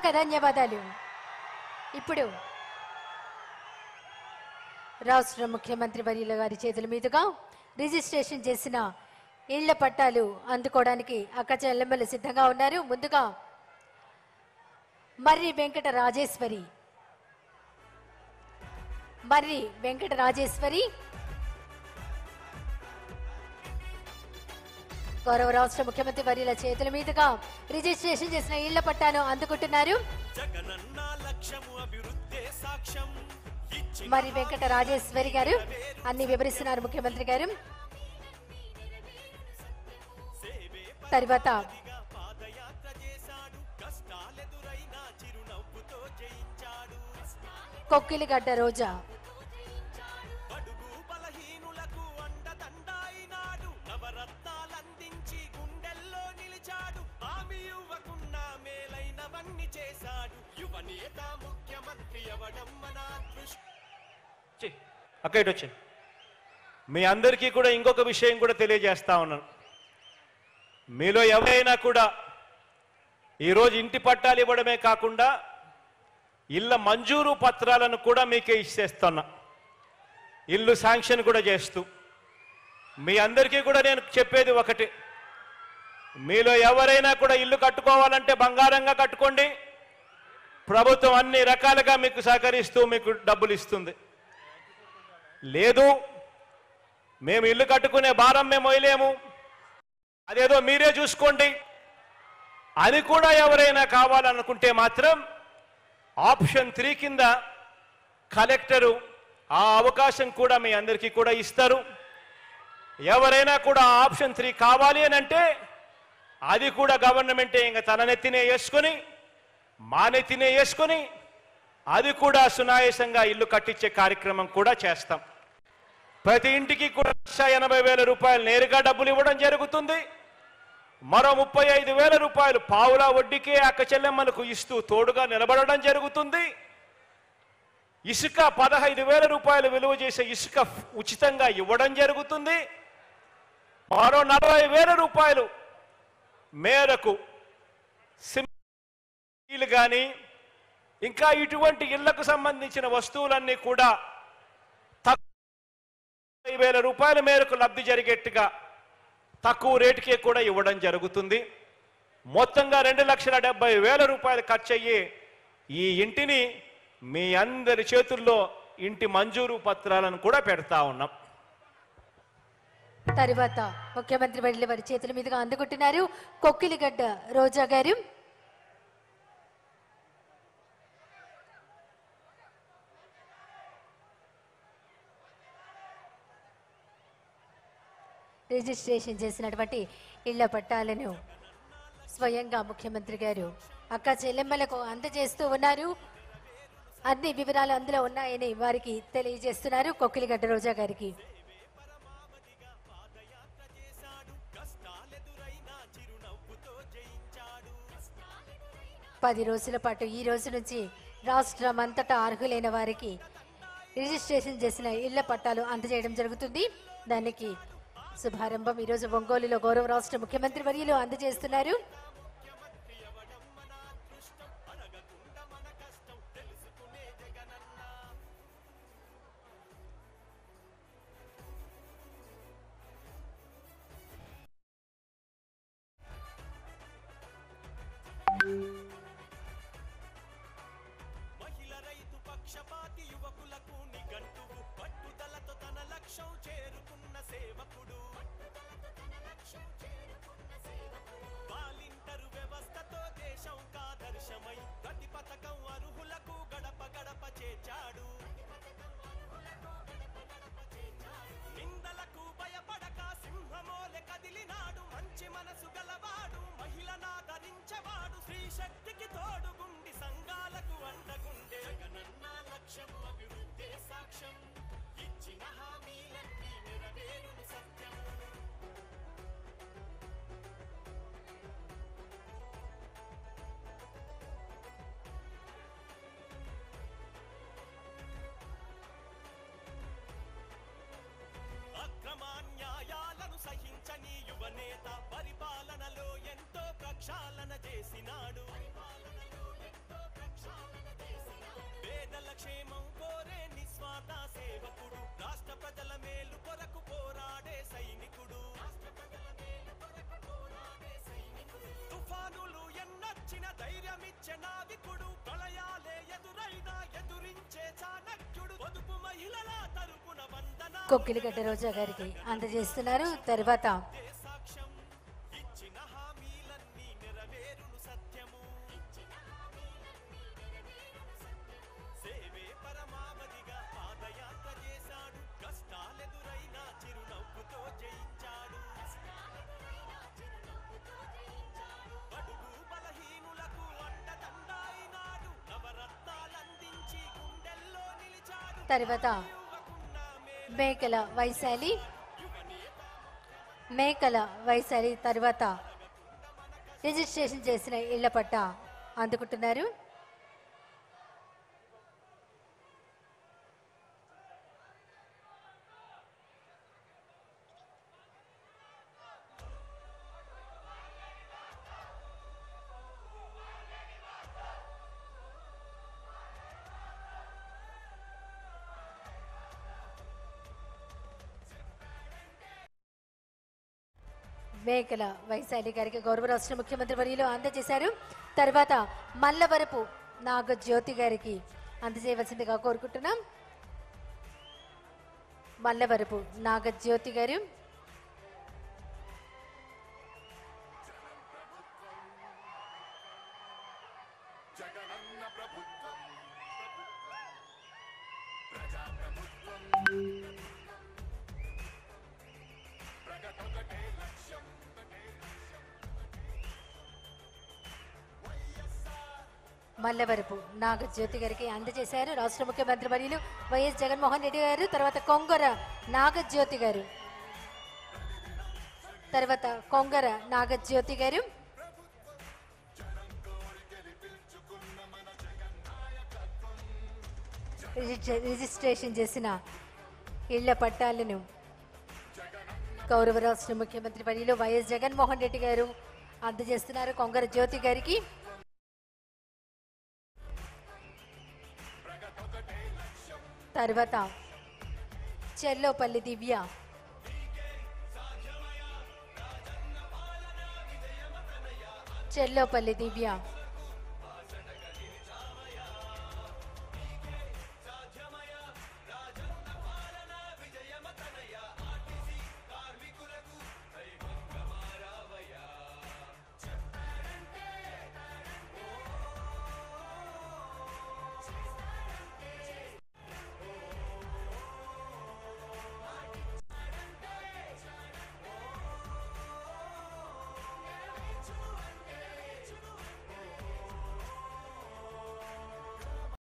హృదయపూర్వక ధన్యవాదాలు. ఇప్పుడు రాష్ట్ర ముఖ్యమంత్రి వర్యుల గారి చేతుల మీదుగా రిజిస్ట్రేషన్ చేసిన ఇళ్ల పట్టాలు అందుకోవడానికి అక్క చెల్లెమ్మలు సిద్ధంగా ఉన్నారు. ముందుగా మర్రి వెంకట రాజేశ్వరి గౌరవ రాష్ట్ర ముఖ్యమంత్రి వర్యుల చేతుల మీదుగా రిజిస్ట్రేషన్ చేసిన ఇళ్ల పట్టాను అందుకుంటున్నారు. మరి వెంకట రాజేశ్వరి గారు అన్ని వివరిస్తున్నారు ముఖ్యమంత్రి గారు. తర్వాత కొక్కిలిగడ్డ రోజా అక్క ఇటు వచ్చి మీ అందరికీ కూడా ఇంకొక విషయం కూడా తెలియజేస్తా ఉన్నాను. మీలో ఎవరైనా కూడా ఈరోజు ఇంటి పట్టాలు ఇవ్వడమే కాకుండా ఇళ్ళ మంజూరు పత్రాలను కూడా మీకే ఇచ్చేస్తున్నా, ఇల్లు శాంక్షన్ కూడా చేస్తూ. మీ అందరికీ కూడా నేను చెప్పేది ఒకటి, మీలో ఎవరైనా కూడా ఇల్లు కట్టుకోవాలంటే బంగారంగా కట్టుకోండి. ప్రభుత్వం అన్ని రకాలుగా మీకు సహకరిస్తూ మీకు డబ్బులు ఇస్తుంది. లేదు మేము ఇల్లు కట్టుకునే భారం మేము మొయ్యలేము, అదేదో మీరే చూసుకోండి అని కూడా ఎవరైనా కావాలనుకుంటే మాత్రం ఆప్షన్ 3 కింద కలెక్టరు ఆ అవకాశం కూడా మీ అందరికీ కూడా ఇస్తారు. ఎవరైనా కూడా ఆప్షన్ 3 కావాలి అని అంటే అది కూడా గవర్నమెంటే ఇంకా తన నెత్తినే వేసుకొని మా నెత్తినే వేసుకొని అది కూడా సునాయాసంగా ఇల్లు కట్టించే కార్యక్రమం కూడా చేస్తాం. ప్రతి ఇంటికి కూడా 1,80,000 రూపాయలు నేరుగా డబ్బులు ఇవ్వడం జరుగుతుంది. మరో 35,000 రూపాయలు పావులా వడ్డీకే అక్క చెల్లెమ్మలకు ఇస్తూ తోడుగా నిలబడడం జరుగుతుంది. ఇసుక 15,000 రూపాయలు విలువ చేసే ఇసుక ఉచితంగా ఇవ్వడం జరుగుతుంది. మరో 40,000 రూపాయలు మేరకు సిమెంట్ కానీ ఇంకా ఇటువంటి ఇళ్లకు సంబంధించిన వస్తువులన్నీ కూడా 30,000 రూపాయల మేరకు లబ్ధి జరిగేట్టుగా తక్కువ రేటుకే కూడా ఇవ్వడం జరుగుతుంది. మొత్తంగా 2,70,000 రూపాయలు ఖర్చు అయ్యే ఈ ఇంటిని మీ అందరి చేతుల్లో ఇంటి మంజూరు పత్రాలను కూడా పెడతా ఉన్నాం. తర్వాత ముఖ్యమంత్రి వర్యుల వారి చేతుల మీదుగా అందుకుంటున్నారు కొక్కిలిగడ్డ రోజా గారు. రిజిస్ట్రేషన్ చేసినటువంటి ఇళ్ల పట్టాలను స్వయంగా ముఖ్యమంత్రి గారు అక్క చెల్లెమ్మలకు అందజేస్తూ ఉన్నారు. అన్ని వివరాలు అందులో ఉన్నాయని వారికి తెలియజేస్తున్నారు కొక్కిలిగడ్డ రోజా గారికి. పది రోజుల పాటు ఈ రోజు నుంచి రాష్ట్రం అంతటా అర్హులైన వారికి రిజిస్ట్రేషన్ చేసిన ఇళ్ల పట్టాలు అందజేయడం జరుగుతుంది. దానికి శుభారంభం ఈరోజు ఒంగోలులో గౌరవ రాష్ట్ర ముఖ్యమంత్రి వర్యులు అందజేస్తున్నారు. పరిపాలనలో ఎంతో ప్రక్షాళన చేసినాడు. కొక్కిలిగడ్డ రోజా గారికి అందజేస్తున్నారు. తర్వాత తర్వాత మేకల వైశాలి తర్వాత రిజిస్ట్రేషన్ చేసిన ఇళ్ల పట్టా అందుకుంటున్నారు. మేకల వైశాలి గారికి గౌరవ రాష్ట్ర ముఖ్యమంత్రి వర్యులు అందజేశారు. తర్వాత మల్లవరపు నాగజ్యోతి గారికి అందజేయవలసిందిగా కోరుకుంటున్నాం. మల్లవరపు నాగజ్యోతి గారు మల్లవరపు నాగజ్యోతి గారికి అందజేశారు రాష్ట్ర ముఖ్యమంత్రి వర్యులు వైఎస్ జగన్మోహన్ రెడ్డి గారు. తర్వాత కొంగర నాగజ్యోతి గారు రిజిస్ట్రేషన్ చేసిన ఇళ్ల పట్టాలను గౌరవ రాష్ట్ర ముఖ్యమంత్రి వర్యులు వైఎస్ జగన్మోహన్ రెడ్డి గారు అందజేస్తున్నారు కొంగర జ్యోతి గారికి. తర్వాత చెల్లోపల్లి దివ్య